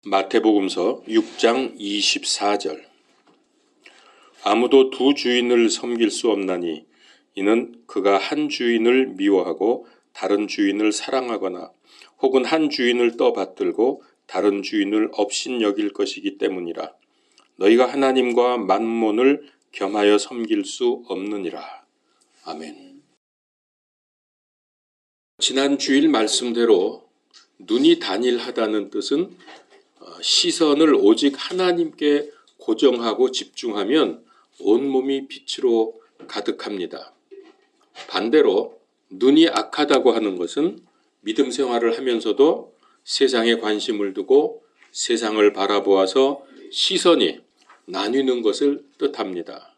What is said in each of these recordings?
마태복음서 6장 24절. 아무도 두 주인을 섬길 수 없나니 이는 그가 한 주인을 미워하고 다른 주인을 사랑하거나 혹은 한 주인을 떠받들고 다른 주인을 업신여길 것이기 때문이라. 너희가 하나님과 만몬을 겸하여 섬길 수 없느니라. 아멘. 지난 주일 말씀대로 눈이 단일하다는 뜻은 시선을 오직 하나님께 고정하고 집중하면 온몸이 빛으로 가득합니다. 반대로 눈이 악하다고 하는 것은 믿음 생활을 하면서도 세상에 관심을 두고 세상을 바라보아서 시선이 나뉘는 것을 뜻합니다.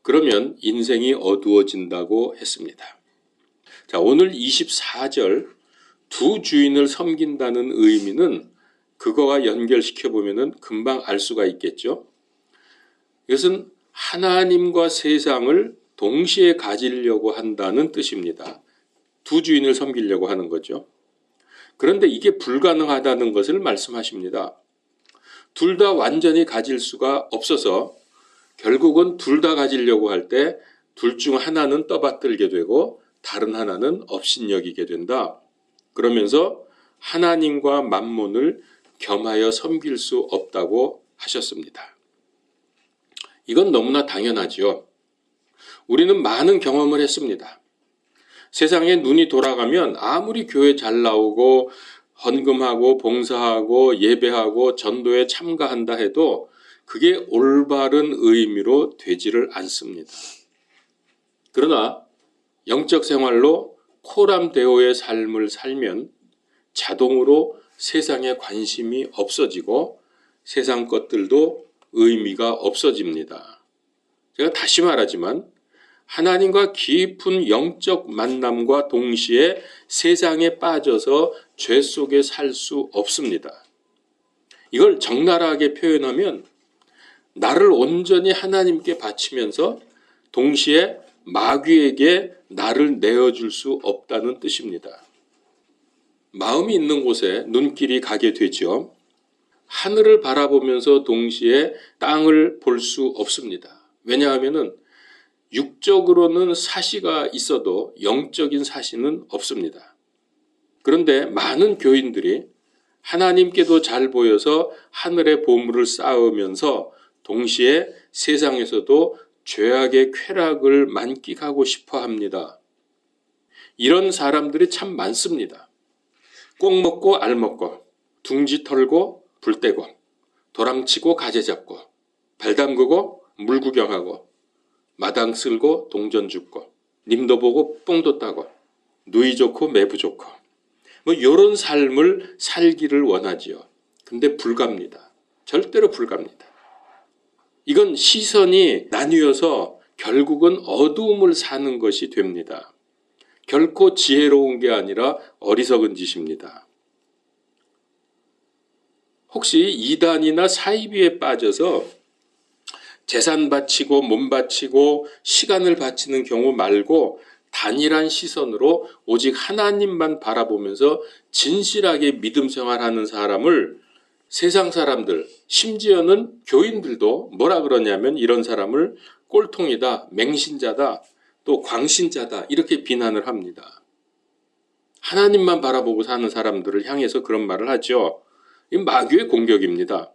그러면 인생이 어두워진다고 했습니다. 자, 오늘 24절 두 주인을 섬긴다는 의미는 그거와 연결시켜보면 금방 알 수가 있겠죠. 이것은 하나님과 세상을 동시에 가지려고 한다는 뜻입니다. 두 주인을 섬기려고 하는 거죠. 그런데 이게 불가능하다는 것을 말씀하십니다. 둘 다 완전히 가질 수가 없어서 결국은 둘 다 가지려고 할 때 둘 중 하나는 떠받들게 되고 다른 하나는 업신여기게 된다. 그러면서 하나님과 만몬을 겸하여 섬길 수 없다고 하셨습니다. 이건 너무나 당연하지요. 우리는 많은 경험을 했습니다. 세상에 눈이 돌아가면 아무리 교회 잘 나오고 헌금하고 봉사하고 예배하고 전도에 참가한다 해도 그게 올바른 의미로 되지를 않습니다. 그러나 영적 생활로 코람데오의 삶을 살면 자동으로 세상에 관심이 없어지고 세상 것들도 의미가 없어집니다. 제가 다시 말하지만 하나님과 깊은 영적 만남과 동시에 세상에 빠져서 죄 속에 살 수 없습니다. 이걸 적나라하게 표현하면 나를 온전히 하나님께 바치면서 동시에 마귀에게 나를 내어줄 수 없다는 뜻입니다. 마음이 있는 곳에 눈길이 가게 되죠. 하늘을 바라보면서 동시에 땅을 볼 수 없습니다. 왜냐하면 육적으로는 사시가 있어도 영적인 사시는 없습니다. 그런데 많은 교인들이 하나님께도 잘 보여서 하늘의 보물을 쌓으면서 동시에 세상에서도 죄악의 쾌락을 만끽하고 싶어 합니다. 이런 사람들이 참 많습니다. 꼭 먹고 알 먹고 둥지 털고 불 떼고 도랑치고 가재 잡고 발 담그고 물 구경하고 마당 쓸고 동전 줍고 님도 보고 뽕도 따고 누이 좋고 매부 좋고 이런 삶을 살기를 원하지요. 근데 불가합니다. 절대로 불가합니다. 이건 시선이 나뉘어서 결국은 어두움을 사는 것이 됩니다. 결코 지혜로운 게 아니라 어리석은 짓입니다. 혹시 이단이나 사이비에 빠져서 재산 바치고 몸 바치고 시간을 바치는 경우 말고 단일한 시선으로 오직 하나님만 바라보면서 진실하게 믿음 생활하는 사람을 세상 사람들, 심지어는 교인들도 뭐라 그러냐면 이런 사람을 꼴통이다, 맹신자다, 또 광신자다 이렇게 비난을 합니다. 하나님만 바라보고 사는 사람들을 향해서 그런 말을 하죠. 이 마귀의 공격입니다.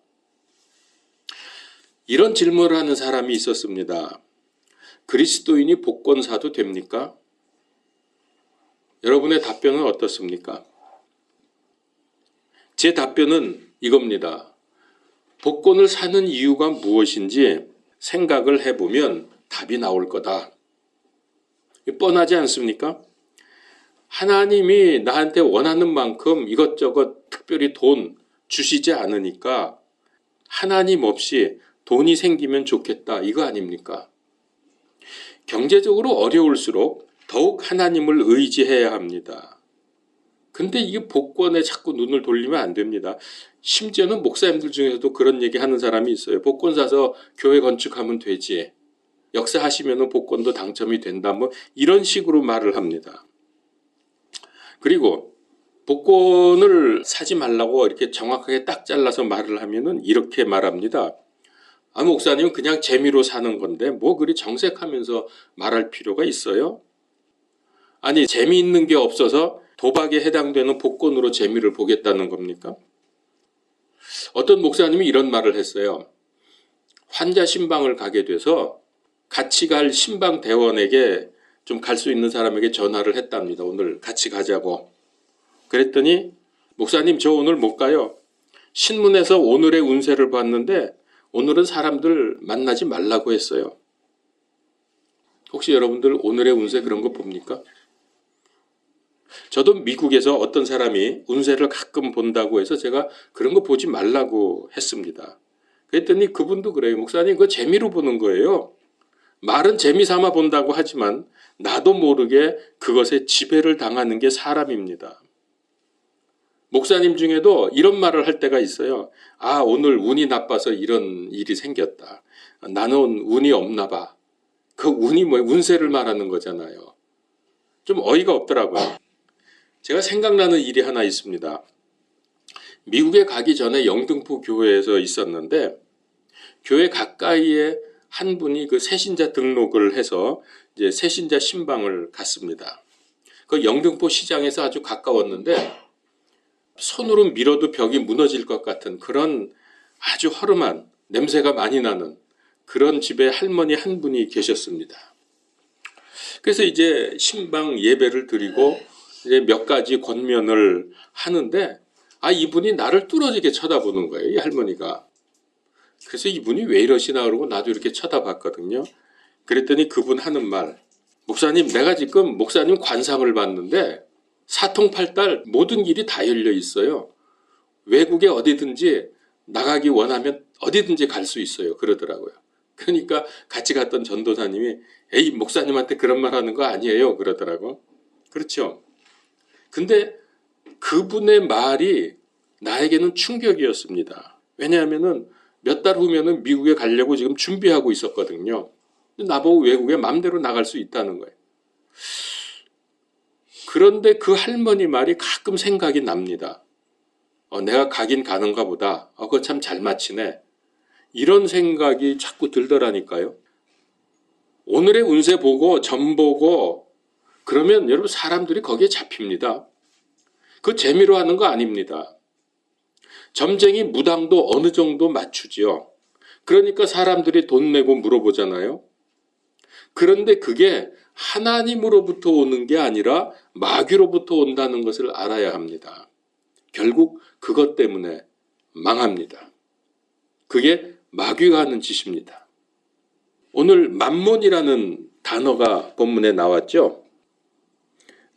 이런 질문을 하는 사람이 있었습니다. 그리스도인이 복권 사도 됩니까? 여러분의 답변은 어떻습니까? 제 답변은 이겁니다. 복권을 사는 이유가 무엇인지 생각을 해보면 답이 나올 거다. 뻔하지 않습니까? 하나님이 나한테 원하는 만큼 이것저것 특별히 돈 주시지 않으니까 하나님 없이 돈이 생기면 좋겠다 이거 아닙니까? 경제적으로 어려울수록 더욱 하나님을 의지해야 합니다. 근데 이게 복권에 자꾸 눈을 돌리면 안 됩니다. 심지어는 목사님들 중에서도 그런 얘기 하는 사람이 있어요. 복권 사서 교회 건축하면 되지. 역사하시면 복권도 당첨이 된다. 이런 식으로 말을 합니다. 그리고 복권을 사지 말라고 이렇게 정확하게 딱 잘라서 말을 하면은 이렇게 말합니다. 아, 목사님 그냥 재미로 사는 건데 뭐 그리 정색하면서 말할 필요가 있어요? 아니, 재미있는 게 없어서 도박에 해당되는 복권으로 재미를 보겠다는 겁니까? 어떤 목사님이 이런 말을 했어요. 환자 신방을 가게 돼서 같이 갈 신방 대원에게 좀 갈 수 있는 사람에게 전화를 했답니다. 오늘 같이 가자고. 그랬더니 목사님 저 오늘 못 가요. 신문에서 오늘의 운세를 봤는데 오늘은 사람들 만나지 말라고 했어요. 혹시 여러분들 오늘의 운세 그런 거 봅니까? 저도 미국에서 어떤 사람이 운세를 가끔 본다고 해서 제가 그런 거 보지 말라고 했습니다. 그랬더니 그분도 그래요. 목사님 그거 재미로 보는 거예요. 말은 재미 삼아 본다고 하지만 나도 모르게 그것에 지배를 당하는 게 사람입니다. 목사님 중에도 이런 말을 할 때가 있어요. 아, 오늘 운이 나빠서 이런 일이 생겼다. 나는 운이 없나 봐. 그 운이 뭐예요? 운세를 말하는 거잖아요. 좀 어이가 없더라고요. 제가 생각나는 일이 하나 있습니다. 미국에 가기 전에 영등포 교회에서 있었는데 교회 가까이에 한 분이 그 새신자 등록을 해서 이제 새신자 신방을 갔습니다. 그 영등포 시장에서 아주 가까웠는데 손으로 밀어도 벽이 무너질 것 같은 그런 아주 허름한 냄새가 많이 나는 그런 집에 할머니 한 분이 계셨습니다. 그래서 이제 신방 예배를 드리고 이제 몇 가지 권면을 하는데 이분이 나를 뚫어지게 쳐다보는 거예요. 이 할머니가. 그래서 이분이 왜 이러시나 그러고 나도 이렇게 쳐다봤거든요. 그랬더니 그분 하는 말, 목사님 내가 지금 목사님 관상을 봤는데 사통팔달 모든 길이 다 열려 있어요. 외국에 어디든지 나가기 원하면 어디든지 갈 수 있어요. 그러더라고요. 그러니까 같이 갔던 전도사님이 에이 목사님한테 그런 말 하는 거 아니에요. 그러더라고. 그렇죠. 근데 그분의 말이 나에게는 충격이었습니다. 왜냐하면은 몇 달 후면은 미국에 가려고 지금 준비하고 있었거든요. 나보고 외국에 마음대로 나갈 수 있다는 거예요. 그런데 그 할머니 말이 가끔 생각이 납니다. 내가 가긴 가는가 보다. 그거 참 잘 맞히네. 이런 생각이 자꾸 들더라니까요. 오늘의 운세 보고 점 보고 그러면 여러분 사람들이 거기에 잡힙니다. 그 재미로 하는 거 아닙니다. 점쟁이 무당도 어느 정도 맞추지요. 그러니까 사람들이 돈 내고 물어보잖아요. 그런데 그게 하나님으로부터 오는 게 아니라 마귀로부터 온다는 것을 알아야 합니다. 결국 그것 때문에 망합니다. 그게 마귀가 하는 짓입니다. 오늘 맘몬이라는 단어가 본문에 나왔죠.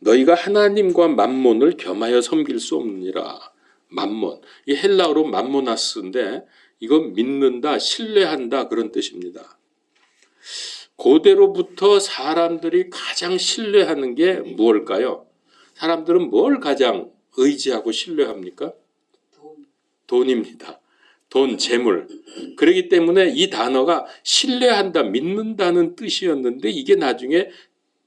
너희가 하나님과 맘몬을 겸하여 섬길 수 없느니라. 맘몬. 이 헬라어로 맘모나스인데 이건 믿는다, 신뢰한다 그런 뜻입니다. 고대로부터 사람들이 가장 신뢰하는 게 무엇일까요? 사람들은 뭘 가장 의지하고 신뢰합니까? 돈입니다. 돈, 재물. 그렇기 때문에 이 단어가 신뢰한다, 믿는다는 뜻이었는데 이게 나중에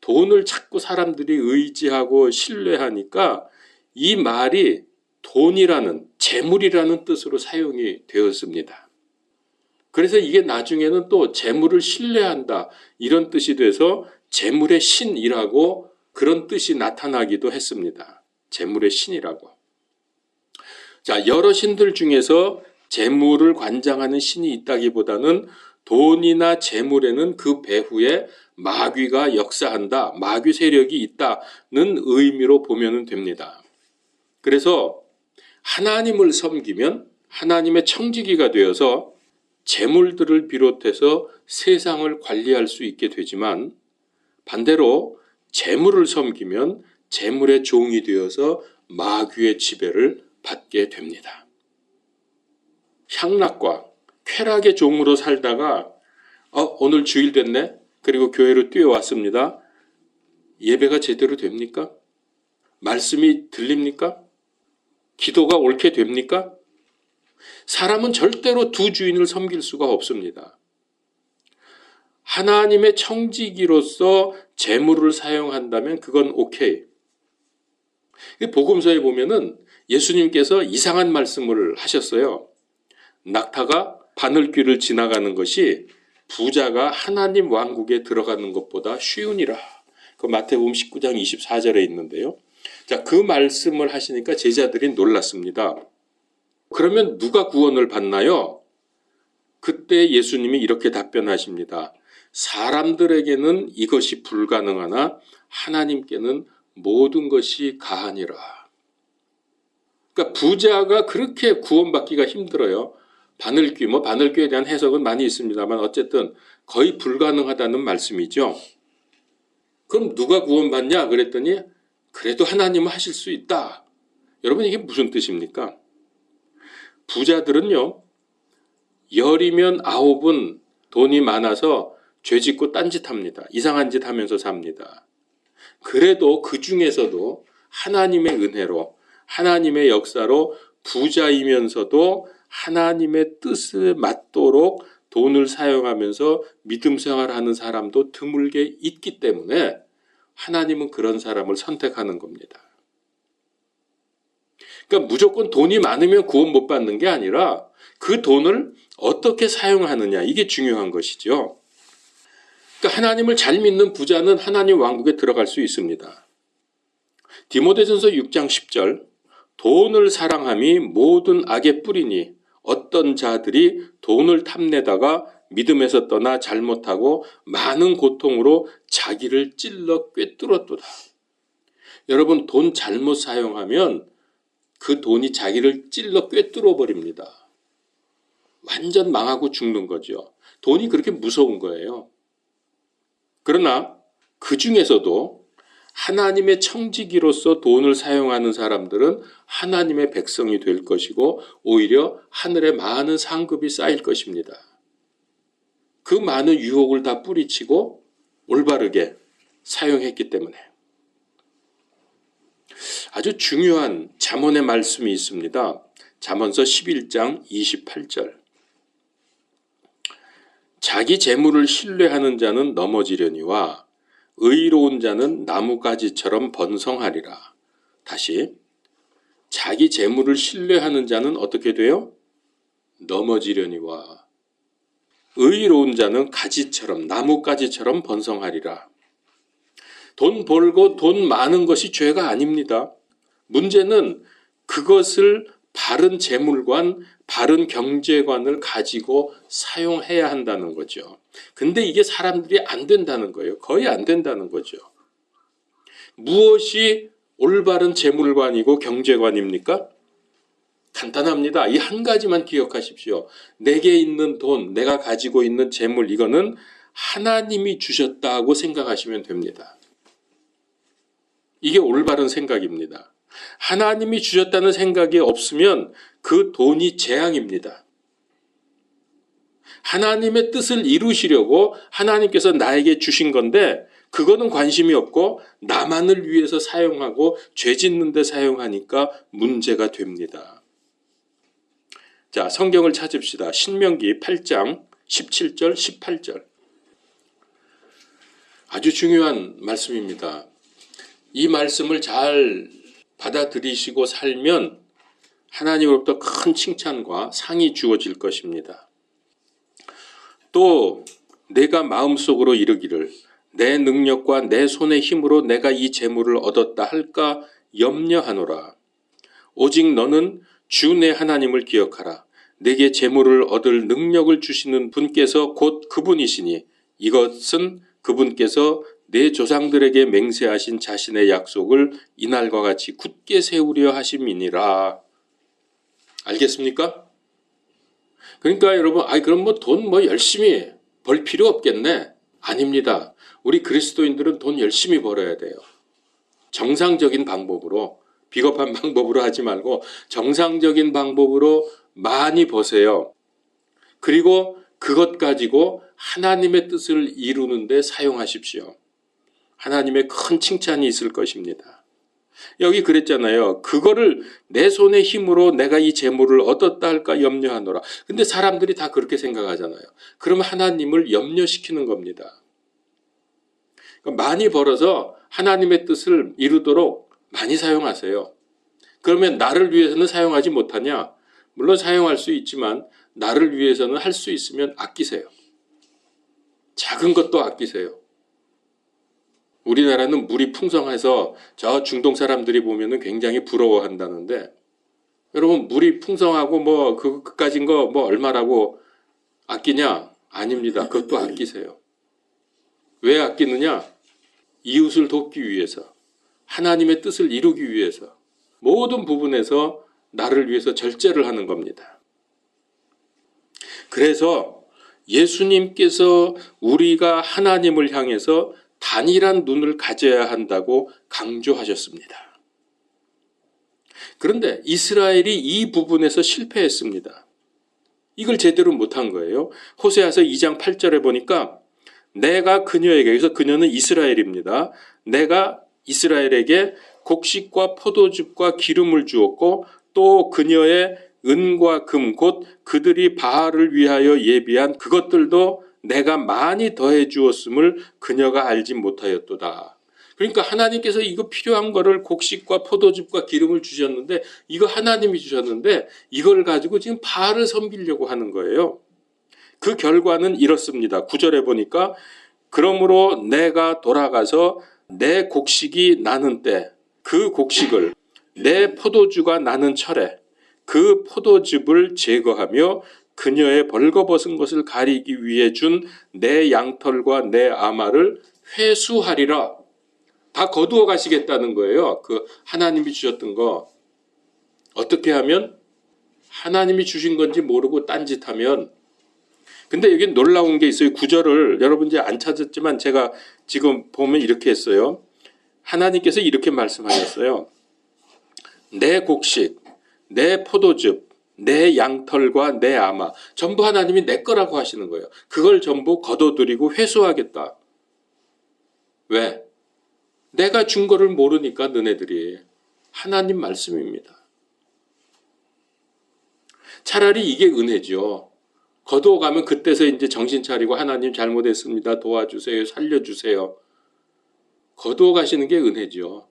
돈을 찾고 사람들이 의지하고 신뢰하니까 이 말이 돈이라는, 재물이라는 뜻으로 사용이 되었습니다. 그래서 이게 나중에는 또 재물을 신뢰한다 이런 뜻이 돼서 재물의 신이라고 그런 뜻이 나타나기도 했습니다. 재물의 신이라고. 자, 여러 신들 중에서 재물을 관장하는 신이 있다기보다는 돈이나 재물에는 그 배후에 마귀가 역사한다, 마귀 세력이 있다는 의미로 보면 됩니다. 그래서 하나님을 섬기면 하나님의 청지기가 되어서 재물들을 비롯해서 세상을 관리할 수 있게 되지만 반대로 재물을 섬기면 재물의 종이 되어서 마귀의 지배를 받게 됩니다. 향락과 쾌락의 종으로 살다가 오늘 주일 됐네? 그리고 교회로 뛰어왔습니다. 예배가 제대로 됩니까? 말씀이 들립니까? 기도가 옳게 됩니까? 사람은 절대로 두 주인을 섬길 수가 없습니다. 하나님의 청지기로서 재물을 사용한다면 그건 오케이. 복음서에 보면은 예수님께서 이상한 말씀을 하셨어요. 낙타가 바늘귀를 지나가는 것이 부자가 하나님 왕국에 들어가는 것보다 쉬우니라. 그 마태복음 19장 24절에 있는데요. 자, 그 말씀을 하시니까 제자들이 놀랐습니다. 그러면 누가 구원을 받나요? 그때 예수님이 이렇게 답변하십니다. 사람들에게는 이것이 불가능하나 하나님께는 모든 것이 가하니라. 그러니까 부자가 그렇게 구원받기가 힘들어요. 바늘귀에 대한 해석은 많이 있습니다만 어쨌든 거의 불가능하다는 말씀이죠. 그럼 누가 구원받냐? 그랬더니 그래도 하나님은 하실 수 있다. 여러분 이게 무슨 뜻입니까? 부자들은요. 10이면 9은 돈이 많아서 죄짓고 딴짓합니다. 이상한 짓 하면서 삽니다. 그래도 그 중에서도 하나님의 은혜로 하나님의 역사로 부자이면서도 하나님의 뜻에 맞도록 돈을 사용하면서 믿음 생활하는 사람도 드물게 있기 때문에 하나님은 그런 사람을 선택하는 겁니다. 그러니까 무조건 돈이 많으면 구원 못 받는 게 아니라 그 돈을 어떻게 사용하느냐 이게 중요한 것이죠. 그러니까 하나님을 잘 믿는 부자는 하나님 왕국에 들어갈 수 있습니다. 디모데전서 6장 10절 돈을 사랑함이 모든 악의 뿌리니 어떤 자들이 돈을 탐내다가 믿음에서 떠나 잘못하고 많은 고통으로 자기를 찔러 꿰뚫었도다. 여러분 돈 잘못 사용하면 그 돈이 자기를 찔러 꿰뚫어 버립니다. 완전 망하고 죽는 거죠. 돈이 그렇게 무서운 거예요. 그러나 그 중에서도 하나님의 청지기로서 돈을 사용하는 사람들은 하나님의 백성이 될 것이고 오히려 하늘에 많은 상급이 쌓일 것입니다. 그 많은 유혹을 다 뿌리치고 올바르게 사용했기 때문에. 아주 중요한 잠언의 말씀이 있습니다. 잠언서 11장 28절. 자기 재물을 신뢰하는 자는 넘어지려니와 의로운 자는 나뭇가지처럼 번성하리라. 다시 자기 재물을 신뢰하는 자는 어떻게 돼요? 넘어지려니와 의로운 자는 가지처럼 나뭇가지처럼 번성하리라. 돈 벌고 돈 많은 것이 죄가 아닙니다. 문제는 그것을 바른 재물관, 바른 경제관을 가지고 사용해야 한다는 거죠. 근데 이게 사람들이 안 된다는 거예요. 거의 안 된다는 거죠. 무엇이 올바른 재물관이고 경제관입니까? 간단합니다. 이 한 가지만 기억하십시오. 내게 있는 돈, 내가 가지고 있는 재물, 이거는 하나님이 주셨다고 생각하시면 됩니다. 이게 올바른 생각입니다. 하나님이 주셨다는 생각이 없으면 그 돈이 재앙입니다. 하나님의 뜻을 이루시려고 하나님께서 나에게 주신 건데 그거는 관심이 없고 나만을 위해서 사용하고 죄 짓는 데 사용하니까 문제가 됩니다. 자, 성경을 찾읍시다. 신명기 8장 17절 18절. 아주 중요한 말씀입니다. 이 말씀을 잘 받아들이시고 살면 하나님으로부터 큰 칭찬과 상이 주어질 것입니다. 또 내가 마음속으로 이르기를 내 능력과 내 손의 힘으로 내가 이 재물을 얻었다 할까 염려하노라. 오직 너는 주 내 하나님을 기억하라. 내게 재물을 얻을 능력을 주시는 분께서 곧 그분이시니 이것은 그분께서 내 조상들에게 맹세하신 자신의 약속을 이날과 같이 굳게 세우려 하심이니라. 알겠습니까? 그러니까 여러분, 그럼 돈 열심히 벌 필요 없겠네. 아닙니다. 우리 그리스도인들은 돈 열심히 벌어야 돼요. 정상적인 방법으로, 비겁한 방법으로 하지 말고 정상적인 방법으로 많이 버세요. 그리고 그것 가지고 하나님의 뜻을 이루는 데 사용하십시오. 하나님의 큰 칭찬이 있을 것입니다. 여기 그랬잖아요. 그거를 내 손의 힘으로 내가 이 재물을 얻었다 할까 염려하노라. 근데 사람들이 다 그렇게 생각하잖아요. 그럼 하나님을 염려시키는 겁니다. 많이 벌어서 하나님의 뜻을 이루도록 많이 사용하세요. 그러면 나를 위해서는 사용하지 못하냐? 물론 사용할 수 있지만 나를 위해서는 할 수 있으면 아끼세요. 작은 것도 아끼세요. 우리나라는 물이 풍성해서 저 중동 사람들이 보면은 굉장히 부러워한다는데, 여러분 물이 풍성하고 뭐 그까진 거 뭐 얼마라고 아끼냐? 아닙니다. 그것도 아끼세요. 왜 아끼느냐? 이웃을 돕기 위해서, 하나님의 뜻을 이루기 위해서, 모든 부분에서 나를 위해서 절제를 하는 겁니다. 그래서 예수님께서 우리가 하나님을 향해서 단일한 눈을 가져야 한다고 강조하셨습니다. 그런데 이스라엘이 이 부분에서 실패했습니다. 이걸 제대로 못한 거예요. 호세아서 2장 8절에 보니까 내가 그녀에게, 그래서 그녀는 이스라엘입니다. 내가 이스라엘에게 곡식과 포도즙과 기름을 주었고 또 그녀의 은과 금 곧 그들이 바알을 위하여 예비한 그것들도 내가 많이 더해 주었음을 그녀가 알지 못하였도다. 그러니까 하나님께서 이거 필요한 거를 곡식과 포도즙과 기름을 주셨는데, 이거 하나님이 주셨는데 이걸 가지고 지금 바알을 섬기려고 하는 거예요. 그 결과는 이렇습니다. 9절에 보니까 그러므로 내가 돌아가서 내 곡식이 나는 때 그 곡식을, 내 포도주가 나는 철에 그 포도즙을 제거하며 그녀의 벌거벗은 것을 가리기 위해 준 내 양털과 내 아마를 회수하리라. 다 거두어 가시겠다는 거예요. 그 하나님이 주셨던 거. 어떻게 하면? 하나님이 주신 건지 모르고 딴짓하면. 근데 여기 놀라운 게 있어요. 9절을 여러분 이제 안 찾았지만 제가 지금 보면 이렇게 했어요. 하나님께서 이렇게 말씀하셨어요. 내 곡식, 내 포도즙, 내 양털과 내 아마, 전부 하나님이 내 거라고 하시는 거예요. 그걸 전부 거둬들이고 회수하겠다. 왜? 내가 준 거를 모르니까 너네들이. 하나님 말씀입니다. 차라리 이게 은혜죠. 거두어가면 그때서 이제 정신 차리고 하나님 잘못했습니다. 도와주세요. 살려주세요. 거두어 가시는 게 은혜죠.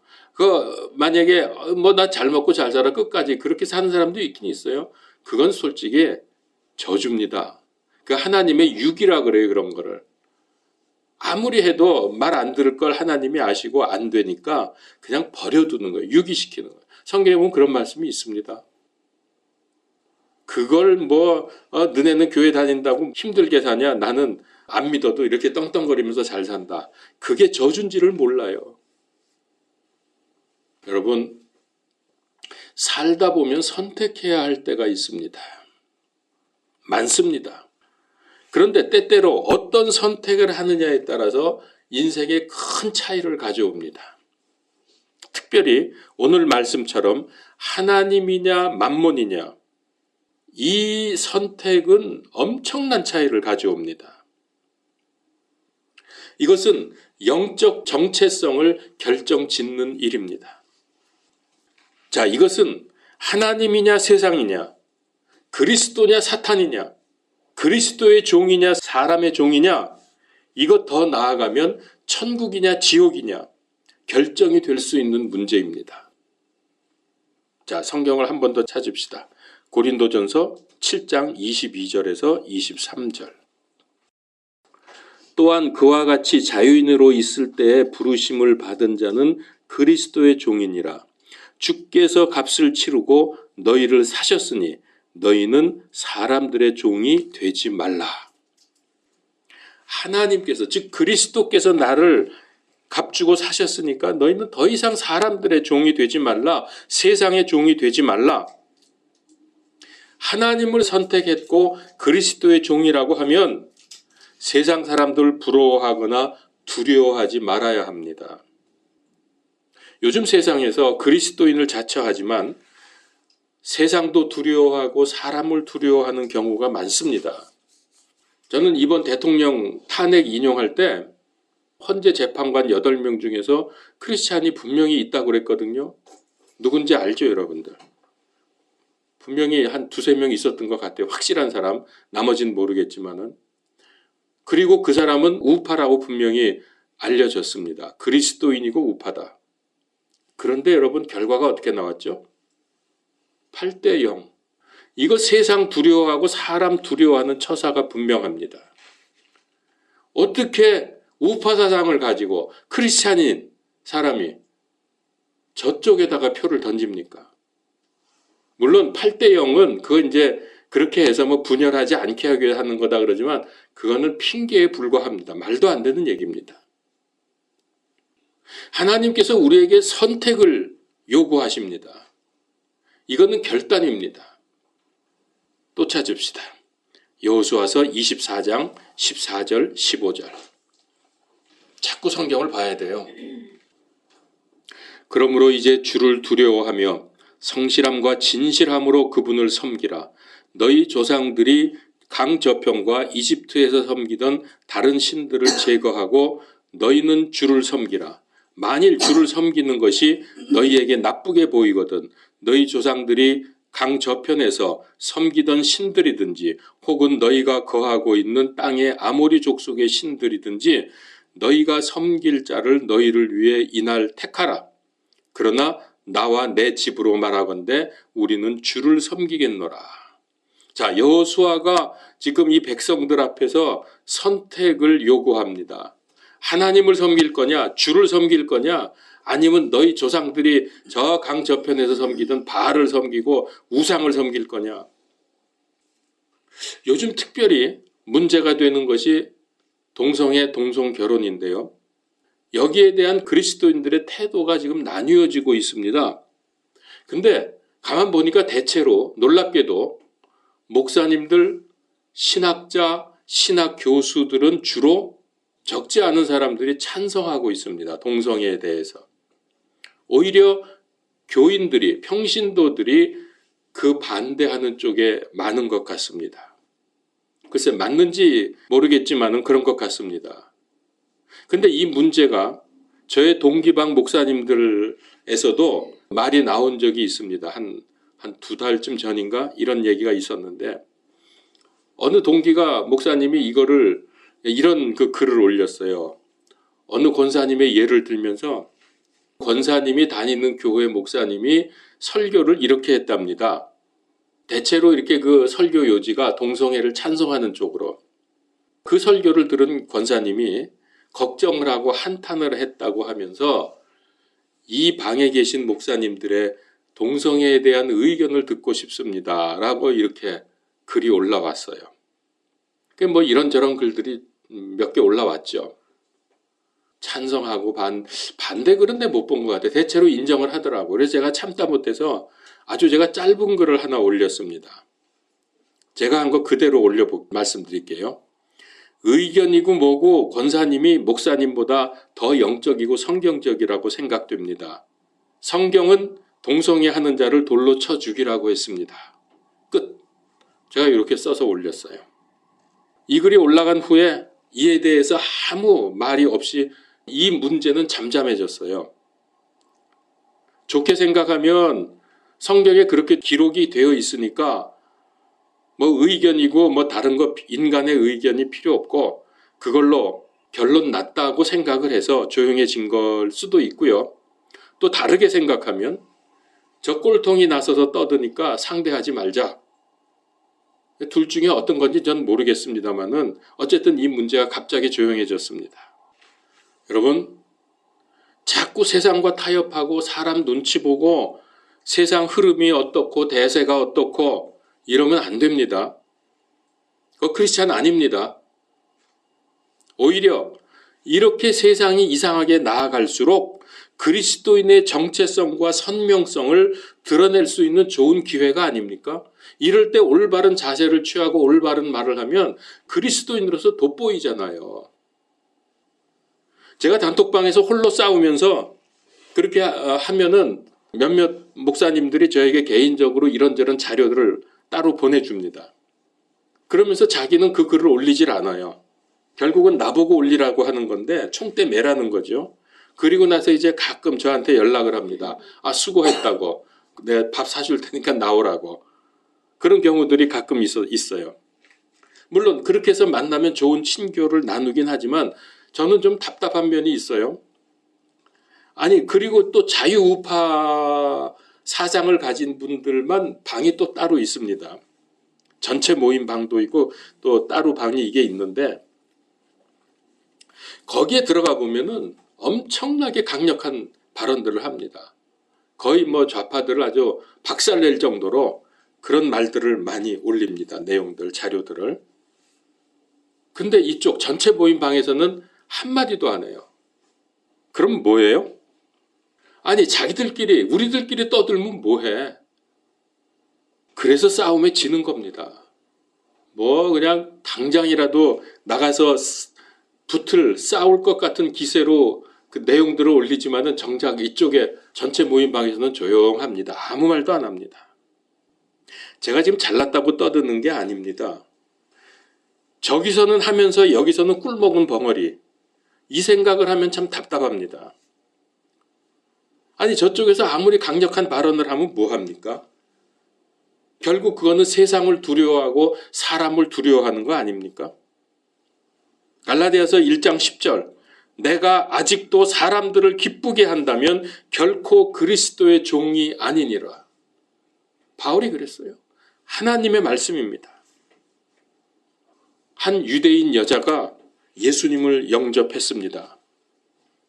만약에 뭐 나 잘 먹고 잘 살아 끝까지 그렇게 사는 사람도 있긴 있어요. 그건 솔직히 저주입니다. 그 하나님의 육이라 그래요. 그런 거를. 아무리 해도 말 안 들을 걸 하나님이 아시고 안 되니까 그냥 버려두는 거예요. 유기시키는 거예요. 성경에 보면 그런 말씀이 있습니다. 그걸 너네는 교회 다닌다고 힘들게 사냐? 나는 안 믿어도 이렇게 떵떵거리면서 잘 산다. 그게 저주인지를 몰라요. 여러분, 살다 보면 선택해야 할 때가 있습니다. 많습니다. 그런데 때때로 어떤 선택을 하느냐에 따라서 인생에 큰 차이를 가져옵니다. 특별히 오늘 말씀처럼 하나님이냐 만몬이냐, 이 선택은 엄청난 차이를 가져옵니다. 이것은 영적 정체성을 결정짓는 일입니다. 자, 이것은 하나님이냐 세상이냐, 그리스도냐 사탄이냐, 그리스도의 종이냐 사람의 종이냐, 이것 더 나아가면 천국이냐 지옥이냐 결정이 될 수 있는 문제입니다. 자, 성경을 한 번 더 찾읍시다. 고린도전서 7장 22절에서 23절. 또한 그와 같이 자유인으로 있을 때에 부르심을 받은 자는 그리스도의 종이니라. 주께서 값을 치르고 너희를 사셨으니 너희는 사람들의 종이 되지 말라. 하나님께서, 즉 그리스도께서 나를 값주고 사셨으니까 너희는 더 이상 사람들의 종이 되지 말라. 세상의 종이 되지 말라. 하나님을 선택했고 그리스도의 종이라고 하면 세상 사람들을 부러워하거나 두려워하지 말아야 합니다. 요즘 세상에서 그리스도인을 자처하지만 세상도 두려워하고 사람을 두려워하는 경우가 많습니다. 저는 이번 대통령 탄핵 인용할 때 헌재 재판관 8명 중에서 크리스찬이 분명히 있다고 그랬거든요. 누군지 알죠, 여러분들? 분명히 한 2-3명 있었던 것 같아요. 확실한 사람, 나머지는 모르겠지만은. 그리고 그 사람은 우파라고 분명히 알려졌습니다. 그리스도인이고 우파다. 그런데 여러분 결과가 어떻게 나왔죠? 8대 0. 이거 세상 두려워하고 사람 두려워하는 처사가 분명합니다. 어떻게 우파 사상을 가지고 크리스찬인 사람이 저쪽에다가 표를 던집니까? 물론 8대 0은 그거 이제 그렇게 해서 뭐 분열하지 않게 하기 위해 하는 거다 그러지만 그거는 핑계에 불과합니다. 말도 안 되는 얘기입니다. 하나님께서 우리에게 선택을 요구하십니다. 이거는 결단입니다. 또 찾읍시다. 여호수아서 24장 14절 15절. 자꾸 성경을 봐야 돼요. 그러므로 이제 주를 두려워하며 성실함과 진실함으로 그분을 섬기라. 너희 조상들이 강 저편과 이집트에서 섬기던 다른 신들을 제거하고 너희는 주를 섬기라. 만일 주를 섬기는 것이 너희에게 나쁘게 보이거든 너희 조상들이 강 저편에서 섬기던 신들이든지 혹은 너희가 거하고 있는 땅의 아모리 족속의 신들이든지 너희가 섬길 자를 너희를 위해 이날 택하라. 그러나 나와 내 집으로 말하건대 우리는 주를 섬기겠노라. 자, 여호수아가 지금 이 백성들 앞에서 선택을 요구합니다. 하나님을 섬길 거냐, 주를 섬길 거냐, 아니면 너희 조상들이 저 강 저편에서 섬기던 바알을 섬기고 우상을 섬길 거냐. 요즘 특별히 문제가 되는 것이 동성애, 동성 결혼인데요. 여기에 대한 그리스도인들의 태도가 지금 나뉘어지고 있습니다. 근데 가만 보니까 대체로 놀랍게도 목사님들, 신학자, 신학 교수들은 주로 적지 않은 사람들이 찬성하고 있습니다. 동성애에 대해서. 오히려 교인들이, 평신도들이 그 반대하는 쪽에 많은 것 같습니다. 글쎄 맞는지 모르겠지만은 그런 것 같습니다. 근데 이 문제가 저의 동기방 목사님들에서도 말이 나온 적이 있습니다. 한 2달쯤 전인가 이런 얘기가 있었는데 어느 동기가 목사님이 이런 그 글을 올렸어요. 어느 권사님의 예를 들면서 권사님이 다니는 교회 목사님이 설교를 이렇게 했답니다. 대체로 이렇게 그 설교 요지가 동성애를 찬성하는 쪽으로. 그 설교를 들은 권사님이 걱정을 하고 한탄을 했다고 하면서 이 방에 계신 목사님들의 동성애에 대한 의견을 듣고 싶습니다. 라고 이렇게 글이 올라왔어요. 뭐 이런저런 글들이 몇 개 올라왔죠. 찬성하고 반대 글은 내 못 본 것 같아요. 대체로 인정을 하더라고요. 그래서 제가 참다 못해서 아주 제가 짧은 글을 하나 올렸습니다. 제가 한 거 그대로 말씀드릴게요. 의견이고 뭐고 권사님이 목사님보다 더 영적이고 성경적이라고 생각됩니다. 성경은 동성애 하는 자를 돌로 쳐 죽이라고 했습니다. 끝. 제가 이렇게 써서 올렸어요. 이 글이 올라간 후에 이에 대해서 아무 말이 없이 이 문제는 잠잠해졌어요. 좋게 생각하면 성경에 그렇게 기록이 되어 있으니까 뭐 의견이고 뭐 다른 거 인간의 의견이 필요 없고 그걸로 결론 났다고 생각을 해서 조용해진 걸 수도 있고요. 또 다르게 생각하면 저 꼴통이 나서서 떠드니까 상대하지 말자. 둘 중에 어떤 건지 전 모르겠습니다만은 어쨌든 이 문제가 갑자기 조용해졌습니다. 여러분, 자꾸 세상과 타협하고 사람 눈치 보고 세상 흐름이 어떻고 대세가 어떻고 이러면 안 됩니다. 그거 크리스찬 아닙니다. 오히려 이렇게 세상이 이상하게 나아갈수록 그리스도인의 정체성과 선명성을 드러낼 수 있는 좋은 기회가 아닙니까? 이럴 때 올바른 자세를 취하고 올바른 말을 하면 그리스도인으로서 돋보이잖아요. 제가 단톡방에서 홀로 싸우면서 그렇게 하면은 몇몇 목사님들이 저에게 개인적으로 이런저런 자료들을 따로 보내줍니다. 그러면서 자기는 그 글을 올리질 않아요. 결국은 나보고 올리라고 하는 건데 총대 매라는 거죠. 그리고 나서 이제 가끔 저한테 연락을 합니다. 아, 수고했다고. 내가 밥 사줄 테니까 나오라고. 그런 경우들이 가끔 있어요. 물론 그렇게 해서 만나면 좋은 친교를 나누긴 하지만 저는 좀 답답한 면이 있어요. 아니 그리고 또 자유우파 사장을 가진 분들만 방이 또 따로 있습니다. 전체 모임 방도 있고 또 따로 방이 이게 있는데 거기에 들어가 보면은 엄청나게 강력한 발언들을 합니다. 거의 뭐 좌파들을 아주 박살낼 정도로 그런 말들을 많이 올립니다. 내용들, 자료들을. 근데 이쪽 전체 모임 방에서는 한마디도 안 해요. 그럼 뭐예요? 아니 자기들끼리 우리들끼리 떠들면 뭐해? 그래서 싸움에 지는 겁니다. 뭐 그냥 당장이라도 나가서 싸울 것 같은 기세로 그 내용들을 올리지만은 정작 이쪽에 전체 모임 방에서는 조용합니다. 아무 말도 안 합니다. 제가 지금 잘났다고 떠드는 게 아닙니다. 저기서는 하면서 여기서는 꿀먹은 벙어리. 이 생각을 하면 참 답답합니다. 아니 저쪽에서 아무리 강력한 발언을 하면 뭐합니까? 결국 그거는 세상을 두려워하고 사람을 두려워하는 거 아닙니까? 갈라디아서 1장 10절 내가 아직도 사람들을 기쁘게 한다면 결코 그리스도의 종이 아니니라. 바울이 그랬어요. 하나님의 말씀입니다. 한 유대인 여자가 예수님을 영접했습니다.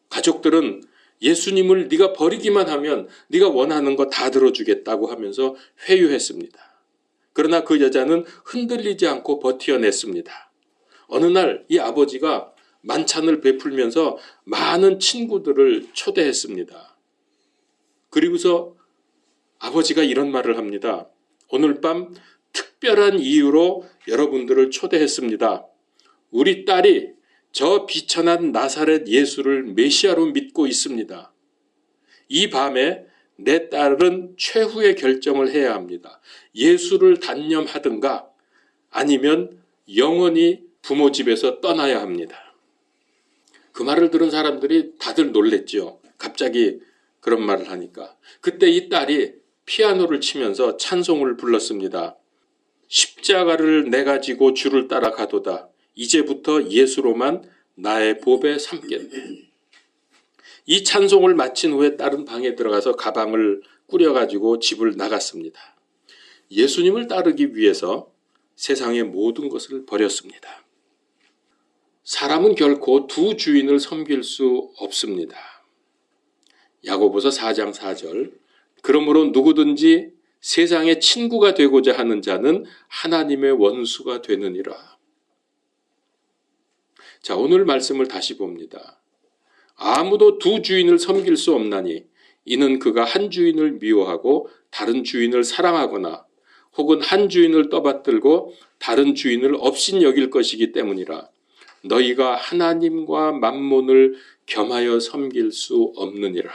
가족들은 예수님을 네가 버리기만 하면 네가 원하는 거 다 들어주겠다고 하면서 회유했습니다. 그러나 그 여자는 흔들리지 않고 버텨냈습니다. 어느 날 이 아버지가 만찬을 베풀면서 많은 친구들을 초대했습니다. 그리고서 아버지가 이런 말을 합니다. 오늘 밤 특별한 이유로 여러분들을 초대했습니다. 우리 딸이 저 비천한 나사렛 예수를 메시아로 믿고 있습니다. 이 밤에 내 딸은 최후의 결정을 해야 합니다. 예수를 단념하든가 아니면 영원히 부모 집에서 떠나야 합니다. 그 말을 들은 사람들이 다들 놀랬죠. 갑자기 그런 말을 하니까. 그때 이 딸이 피아노를 치면서 찬송을 불렀습니다. 십자가를 내가 지고 주를 따라 가도다. 이제부터 예수로만 나의 보배 삼겠네. 이 찬송을 마친 후에 딸은 방에 들어가서 가방을 꾸려가지고 집을 나갔습니다. 예수님을 따르기 위해서 세상의 모든 것을 버렸습니다. 사람은 결코 두 주인을 섬길 수 없습니다. 야고보서 4장 4절 그러므로 누구든지 세상의 친구가 되고자 하는 자는 하나님의 원수가 되느니라. 자, 오늘 말씀을 다시 봅니다. 아무도 두 주인을 섬길 수 없나니 이는 그가 한 주인을 미워하고 다른 주인을 사랑하거나 혹은 한 주인을 떠받들고 다른 주인을 업신 여길 것이기 때문이라. 너희가 하나님과 만몬을 겸하여 섬길 수 없느니라.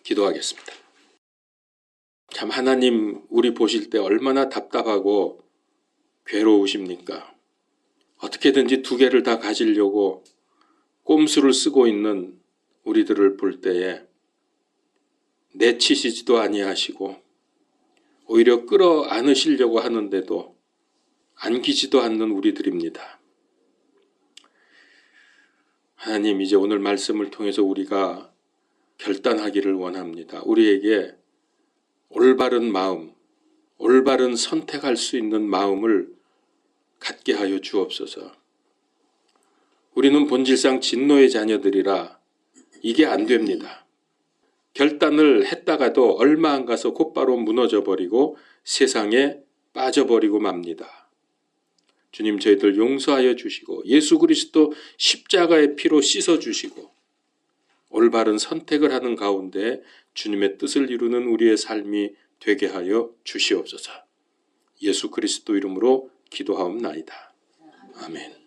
기도하겠습니다. 참 하나님 우리 보실 때 얼마나 답답하고 괴로우십니까? 어떻게든지 두 개를 다 가지려고 꼼수를 쓰고 있는 우리들을 볼 때에 내치시지도 아니하시고 오히려 끌어안으시려고 하는데도 안기지도 않는 우리들입니다. 하나님 이제 오늘 말씀을 통해서 우리가 결단하기를 원합니다. 우리에게 올바른 마음, 올바른 선택할 수 있는 마음을 갖게 하여 주옵소서. 우리는 본질상 진노의 자녀들이라 이게 안 됩니다. 결단을 했다가도 얼마 안 가서 곧바로 무너져버리고 세상에 빠져버리고 맙니다. 주님 저희들 용서하여 주시고 예수 그리스도 십자가의 피로 씻어주시고 올바른 선택을 하는 가운데 주님의 뜻을 이루는 우리의 삶이 되게 하여 주시옵소서. 예수 그리스도 이름으로 기도하옵나이다. 아멘.